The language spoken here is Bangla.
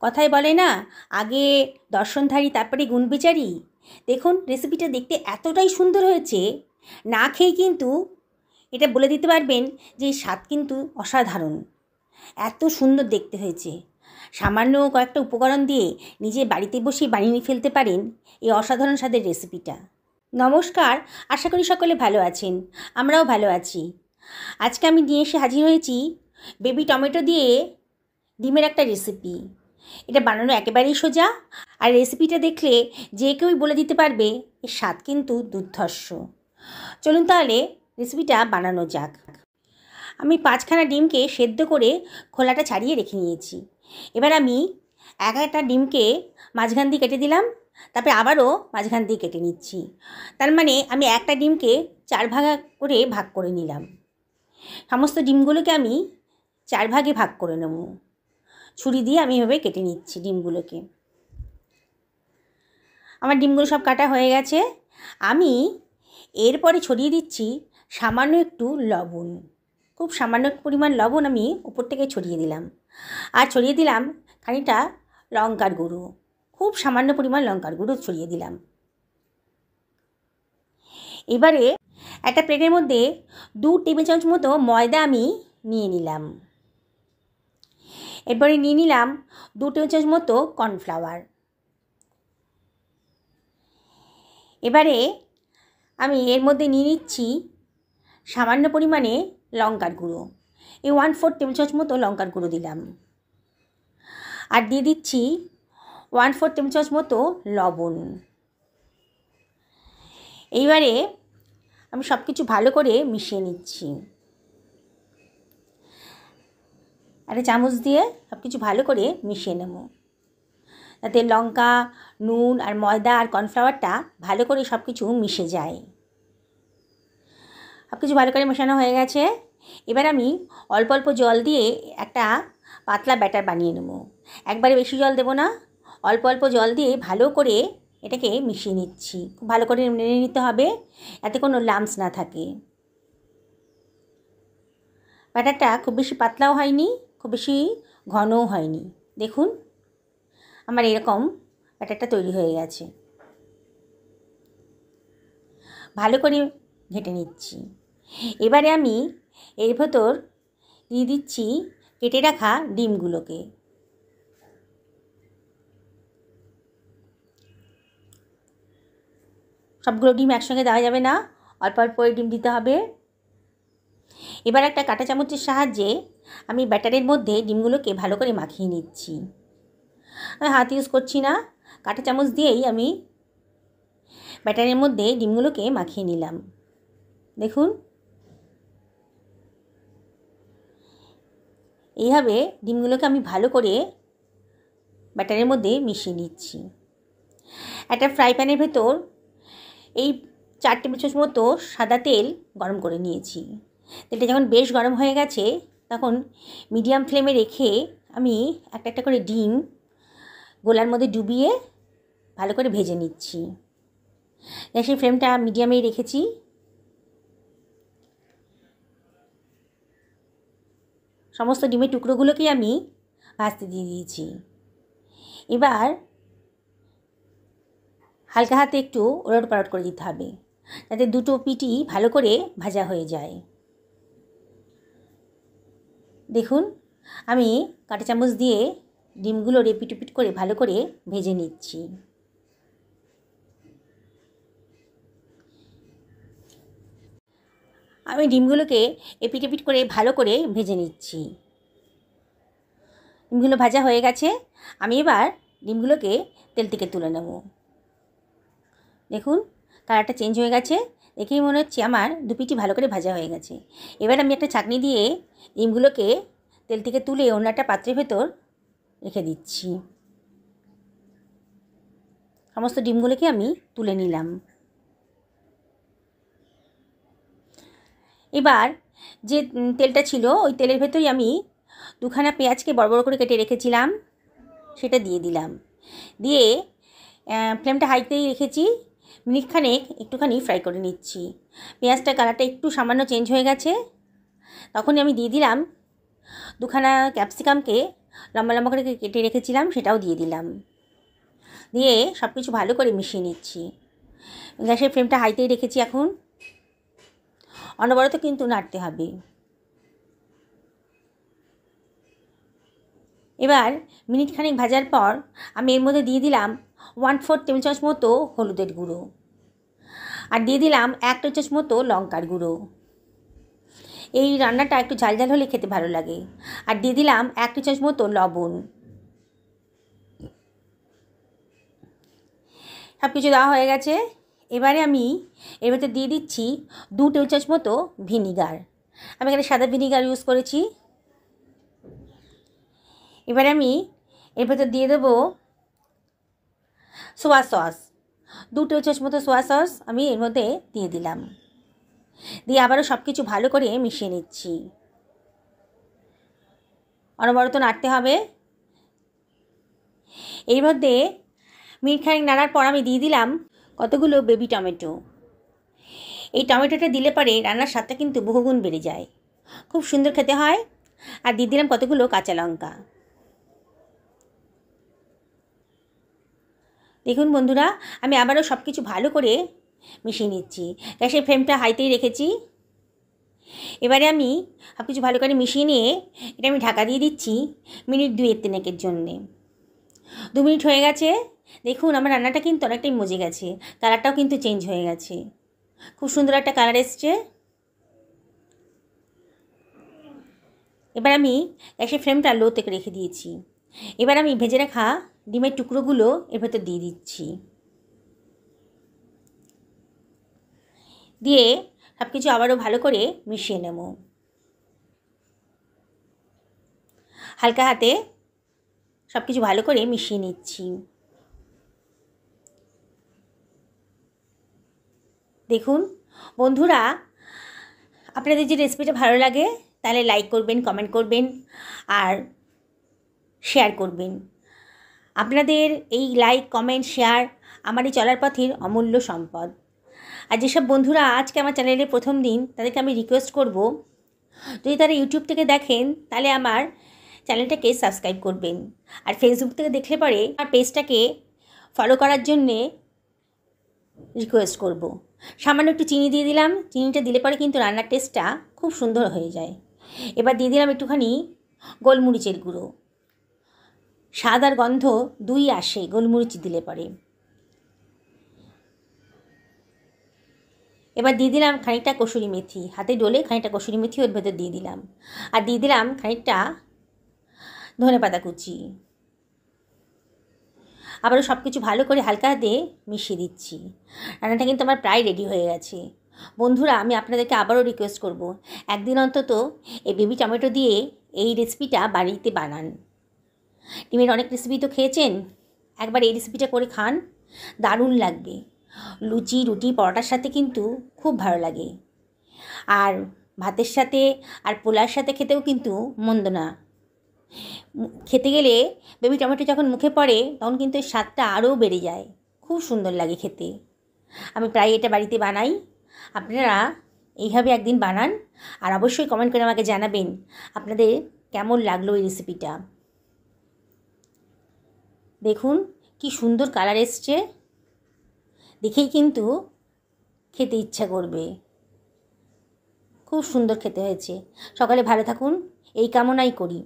কথায় বলে না, আগে দর্শনধারী তারপরে গুণবিচারী। দেখুন রেসিপিটা দেখতে এতটাই সুন্দর হয়েছে, না খেয়ে কিন্তু এটা বলে দিতে পারবেন যে স্বাদ কিন্তু অসাধারণ। এত সুন্দর দেখতে হয়েছে। সামান্য কয়েকটা উপকরণ দিয়ে নিজে বাড়িতে বসে বানিয়ে ফেলতে পারেন এই অসাধারণ স্বাদের রেসিপিটা। নমস্কার, আশা করি সকলে ভালো আছেন, আমরাও ভালো আছি। আজকে আমি নিয়ে এসে হাজির হয়েছি বেবি টমেটো দিয়ে ডিমের একটা রেসিপি। এটা বানানো একেবারেই সোজা, আর রেসিপিটা দেখলে যে কেউই বলে দিতে পারবে এর স্বাদ কিন্তু দুর্ধর্ষ। চলুন তাহলে রেসিপিটা বানানো যাক। আমি 5খানা ডিমকে সেদ্ধ করে খোলাটা ছাড়িয়ে রেখে নিয়েছি। এবার আমি একটা ডিমকে মাঝখান দিয়ে কেটে দিলাম, তারপরে আবারও মাঝখান দিয়ে কেটে নিচ্ছি। তার মানে আমি একটা ডিমকে 4 ভাগ করে ভাগ করে নিলাম। সমস্ত ডিমগুলোকে আমি 4 ভাগে ভাগ করে নেব। ছুরি দিয়ে আমি এভাবে কেটে নিচ্ছি ডিমগুলোকে। আমার ডিমগুলো সব কাটা হয়ে গেছে। আমি এরপরে ছড়িয়ে দিচ্ছি সামান্য একটু লবণ, খুব সামান্য পরিমাণ লবণ আমি উপর থেকে ছড়িয়ে দিলাম। আর ছড়িয়ে দিলাম খানিকটা লঙ্কার গুঁড়ো, খুব সামান্য পরিমাণ লঙ্কার গুঁড়ো ছড়িয়ে দিলাম। এবারে একটা প্লেটের মধ্যে 2 টেবিল চামচ মতো ময়দা আমি নিয়ে নিলাম। এরপরে নিয়ে নিলাম 2 টেবিল চামচ মতো কর্নফ্লাওয়ার। এবারে আমি এর মধ্যে নিয়ে নিচ্ছি সামান্য পরিমাণে লঙ্কার গুঁড়ো, এই 1/4 টেবিল চামচ মতো লঙ্কার গুঁড়ো দিলাম। আর দিয়ে দিচ্ছি 1/4 টেবিল চামচ মতো লবণ। এইবারে আমি সব কিছু ভালো করে মিশিয়ে নিচ্ছি। একটা চামচ দিয়ে সব কিছু ভালো করে মিশিয়ে নেব, যাতে লঙ্কা, নুন আর ময়দা আর কর্নফ্লাওয়ারটা ভালো করে সব কিছু মিশে যায়। সব কিছু ভালো করে মেশানো হয়ে গেছে। এবার আমি অল্প অল্প জল দিয়ে একটা পাতলা ব্যাটার বানিয়ে নেব। একবারে বেশি জল দেব না, অল্প অল্প জল দিয়ে ভালো করে এটাকে মিশিয়ে নিচ্ছি। খুব ভালো করে নেড়ে নিতে হবে, যাতে কোনো লাম্পস না থাকে। ব্যাটারটা খুব বেশি পাতলাও হয়নি, খুব বেশি ঘনও হয়নি। দেখুন আমার এরকম ব্যাটারটা তৈরি হয়ে গেছে। ভালো করে ঘেটে নিচ্ছি। এবারে আমি এর ভেতর দিয়ে দিচ্ছি কেটে রাখা ডিমগুলোকে। সবগুলো ডিম একসঙ্গে দেওয়া যাবে না, অল্প অল্প ডিম দিতে হবে। এবার একটা কাঁটা চামচের সাহায্যে আমি ব্যাটারের মধ্যে ডিমগুলোকে ভালো করে মাখিয়ে নিচ্ছি। আমি হাত ইউজ করছি না, কাঁটা চামচ দিয়েই আমি ব্যাটারের মধ্যে ডিমগুলোকে মাখিয়ে নিলাম। দেখুন এইভাবে ডিমগুলোকে আমি ভালো করে ব্যাটারের মধ্যে মিশিয়ে নিচ্ছি। একটা ফ্রাই প্যানের ভেতর এই 4 টেবিল চামচ মতো সাদা তেল গরম করে নিয়েছি। তেলটা যখন বেশ গরম হয়ে গেছে তখন মিডিয়াম ফ্লেমে রেখে আমি একটা একটা করে ডিম গোলার মধ্যে ডুবিয়ে ভালো করে ভেজে নিচ্ছি। গ্যাসের ফ্লেমটা মিডিয়ামেই রেখেছি। সমস্ত ডিমের টুকরোগুলোকেই আমি ভাজতে দিয়ে দিয়েছি। এবার হালকা হাতে একটু ওলট পালট করে দিতে হবে, যাতে দুটো পিঠই ভালো করে ভাজা হয়ে যায়। দেখুন আমি কাঁটা চামচ দিয়ে ডিমগুলো এপিট ওপিট করে ভালো করে ভেজে নিচ্ছি। আমি ডিমগুলোকে এপিট ওপিট করে ভালো করে ভেজে নিচ্ছি। ডিমগুলো ভাজা হয়ে গেছে। আমি এবার ডিমগুলোকে তেল থেকে তুলে নেব। দেখুন কালারটা চেঞ্জ হয়ে গেছে, দেখেই মনে হচ্ছে আমার দুপিটি ভালো করে ভাজা হয়ে গেছে। এবার আমি একটা ছাঁকনি দিয়ে ডিমগুলোকে তেল থেকে তুলে অন্য একটা পাত্রের ভেতর রেখে দিচ্ছি। সমস্ত ডিমগুলোকে আমি তুলে নিলাম। এবার যে তেলটা ছিল ওই তেলের ভেতরেই আমি 2খানা পেঁয়াজকে বড় বড় করে কেটে রেখেছিলাম, সেটা দিয়ে দিলাম। দিয়ে ফ্লেমটা হাইতেই রেখেছি। মিনিটখানেক একটুখানি ফ্রাই করে নিচ্ছি। পেঁয়াজটা কালারটা একটু সামান্য চেঞ্জ হয়ে গেছে, তখনই আমি দিয়ে দিলাম 2খানা ক্যাপসিকামকে লম্বা লম্বা করে কেটে রেখেছিলাম সেটাও দিয়ে দিলাম। দিয়ে সব কিছু ভালো করে মিশিয়ে নিচ্ছি। গ্যাসের ফ্লেমটা হাইতেই রেখেছি। এখন অনবরত কিন্তু নাড়তে হবে। এবার মিনিট খানেক ভাজার পর আমি এর মধ্যে দিয়ে দিলাম 1/4 টেবিল চামচ মতো হলুদের গুঁড়ো, আর দিয়ে দিলাম 1 টেবিল চামচ মতো লঙ্কার গুঁড়ো। এই রান্নাটা একটু ঝাল ঝাল হলে খেতে ভালো লাগে। আর দিয়ে দিলাম 1 টেবিল চামচ মতো লবণ। সব কিছু দেওয়া হয়ে গেছে। এবারে আমি এর ভেতর দিয়ে দিচ্ছি 2 টেবিল চামচ মতো ভিনিগার। আমি এখানে সাদা ভিনিগার ইউজ করেছি। এবারে আমি এর ভেতর দিয়ে দেবো সোয়া সস। 2 টেবিল চামচ মতো সোয়া সস আমি এর মধ্যে দিয়ে দিলাম। দিয়ে আবারও সব কিছু ভালো করে মিশিয়ে নিচ্ছি। অনবরত নাড়তে হবে। এর মধ্যে মিনিট খানেক নাড়ার পর আমি দিয়ে দিলাম কতগুলো বেবি টমেটো। এই টমেটোটা দিলে পরে রান্নার স্বাদটা কিন্তু বহুগুণ বেড়ে যায়, খুব সুন্দর খেতে হয়। আর দিয়ে দিলাম কতগুলো কাঁচা লঙ্কা। দেখুন বন্ধুরা, আমি আবারও সব কিছু ভালো করে মিশিয়ে নিচ্ছি। গ্যাসের ফ্লেমটা হাইতেই রেখেছি। এবারে আমি সব কিছু ভালো করে মিশিয়ে নিয়ে এটা আমি ঢাকা দিয়ে দিচ্ছি মিনিট 2-3 জন্যে। 2 মিনিট হয়ে গেছে। দেখুন আমার রান্নাটা কিন্তু অনেকটাই মজে গেছে, কালারটাও কিন্তু চেঞ্জ হয়ে গেছে, খুব সুন্দর একটা কালার এসছে। এবার আমি গ্যাসের ফ্লেমটা লোতে রেখে দিয়েছি। এবার আমি ভেজে রাখা ডিমের টুকরোগুলো এর ভেতর দিয়ে দিচ্ছি। দিয়ে সব কিছু আবারও ভালো করে মিশিয়ে নেব। হালকা হাতে সব কিছু ভালো করে মিশিয়ে নিচ্ছি। দেখুন বন্ধুরা, আপনাদের যে রেসিপিটা ভালো লাগে তাহলে লাইক করবেন, কমেন্ট করবেন আর শেয়ার করবেন। আপনাদের এই লাইক, কমেন্ট, শেয়ার আমারই চলার পথের অমূল্য সম্পদ। আর যেসব বন্ধুরা আজকে আমার চ্যানেলে প্রথম দিন, তাদেরকে আমি রিকোয়েস্ট করব, যদি তারা ইউটিউব থেকে দেখেন তাহলে আমার চ্যানেলটাকে সাবস্ক্রাইব করবেন। আর ফেসবুক থেকে দেখলে পরে আমার পেজটাকে ফলো করার জন্যে রিকোয়েস্ট করব। সামান্য একটু চিনি দিয়ে দিলাম। চিনিটা দিলে পরে কিন্তু রান্নার টেস্টটা খুব সুন্দর হয়ে যায়। এবার দিয়ে দিলাম একটুখানি গোলমরিচের গুঁড়ো। স্বাদ আর গন্ধ দুই আসে গোলমরিচ দিলে পরে। এবার দিয়ে দিলাম খানিকটা কসুরি মেথি। হাতে ডলে খানিকটা কসুরি মেথি ওর ভেতর দিয়ে দিলাম। আর দিয়ে দিলাম খানিকটা ধনেপাতা কুচি। আবারও সব কিছু ভালো করে হালকা হাতে মিশিয়ে দিচ্ছি। রান্নাটা কিন্তু আমার প্রায় রেডি হয়ে গেছে। বন্ধুরা, আমি আপনাদেরকে আবারও রিকোয়েস্ট করব, একদিন অন্তত এই বেবি টমেটো দিয়ে এই রেসিপিটা বাড়িতে বানান। ডিমের অনেক রেসিপি তো খেয়েছেন, একবার এই রেসিপিটা করে খান, দারুণ লাগবে। লুচি, রুটি, পরোটার সাথে কিন্তু খুব ভালো লাগে। আর ভাতের সাথে আর পোলার সাথে খেতেও কিন্তু মন্দ না। খেতে গেলে বেবি টমেটো যখন মুখে পড়ে তখন কিন্তু এর স্বাদটা আরও বেড়ে যায়, খুব সুন্দর লাগে খেতে। আমি প্রায় এটা বাড়িতে বানাই। আপনারা এইভাবে একদিন বানান আর অবশ্যই কমেন্ট করে আমাকে জানাবেন আপনাদের কেমন লাগলো এই রেসিপিটা। দেখুন কি সুন্দর কালার এসছে, দেখেই কিন্তু খেতে ইচ্ছা করবে। খুব সুন্দর খেতে হয়েছে। সকালে ভালো থাকুন এই কামনাই করি।